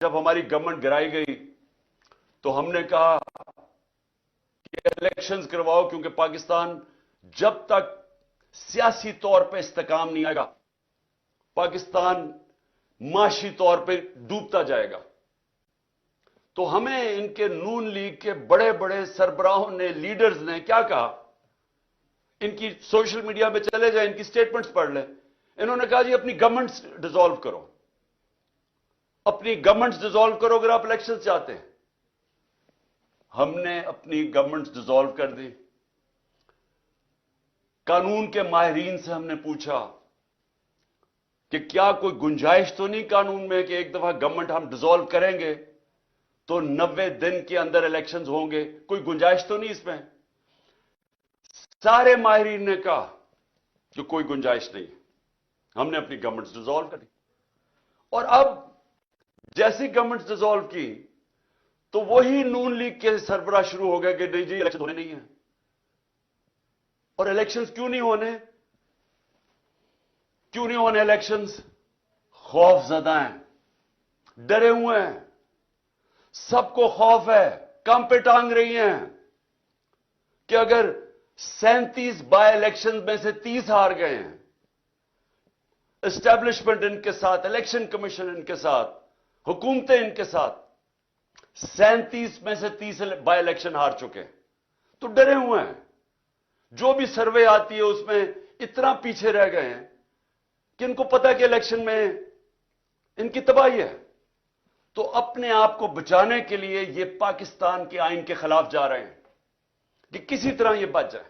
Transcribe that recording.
جب ہماری گورنمنٹ گرائی گئی تو ہم نے کہا کہ الیکشنز کرواؤ، کیونکہ پاکستان جب تک سیاسی طور پہ استحکام نہیں آئے گا پاکستان معاشی طور پہ ڈوبتا جائے گا۔ تو ہمیں ان کے نون لیگ کے بڑے بڑے سربراہوں نے، لیڈرز نے کیا کہا؟ ان کی سوشل میڈیا پہ چلے جائیں، ان کی سٹیٹمنٹس پڑھ لیں۔ انہوں نے کہا جی اپنی گورنمنٹس ڈیزالو کرو، اپنی گورنمنٹس ڈیزالو کرو اگر آپ الیکشن چاہتے ہیں۔ ہم نے اپنی گورنمنٹس ڈیزالو کر دی۔ قانون کے ماہرین سے ہم نے پوچھا کہ کیا کوئی گنجائش تو نہیں قانون میں کہ ایک دفعہ گورنمنٹ ہم ڈیزالو کریں گے تو 90 دن کے اندر الیکشنز ہوں گے؟ کوئی گنجائش تو نہیں اس میں؟ سارے ماہرین نے کہا کہ کوئی گنجائش نہیں۔ ہم نے اپنی گورنمنٹس ڈیزالو کر دی، اور اب جیسی گورنمنٹس ڈیزالو کی تو وہی نون لیگ کے سربراہ شروع ہو گئے کہ نہیں جی الیکشن ہونے نہیں ہیں۔ اور الیکشنز کیوں نہیں ہونے؟ کیوں نہیں ہونے الیکشنز؟ خوف زدہ ہیں، ڈرے ہوئے ہیں، سب کو خوف ہے، کم پہ ٹانگ رہی ہیں کہ اگر 37 بائی الیکشن میں سے 30 ہار گئے ہیں، اسٹیبلشمنٹ ان کے ساتھ، الیکشن کمیشن ان کے ساتھ، حکومتیں ان کے ساتھ 37 میں سے 30 بائی الیکشن ہار چکے، تو ڈرے ہوئے ہیں۔ جو بھی سروے آتی ہے اس میں اتنا پیچھے رہ گئے ہیں کہ ان کو پتا کہ الیکشن میں ان کی تباہی ہے۔ تو اپنے آپ کو بچانے کے لیے یہ پاکستان کے آئین کے خلاف جا رہے ہیں کہ کسی طرح یہ بچ جائے۔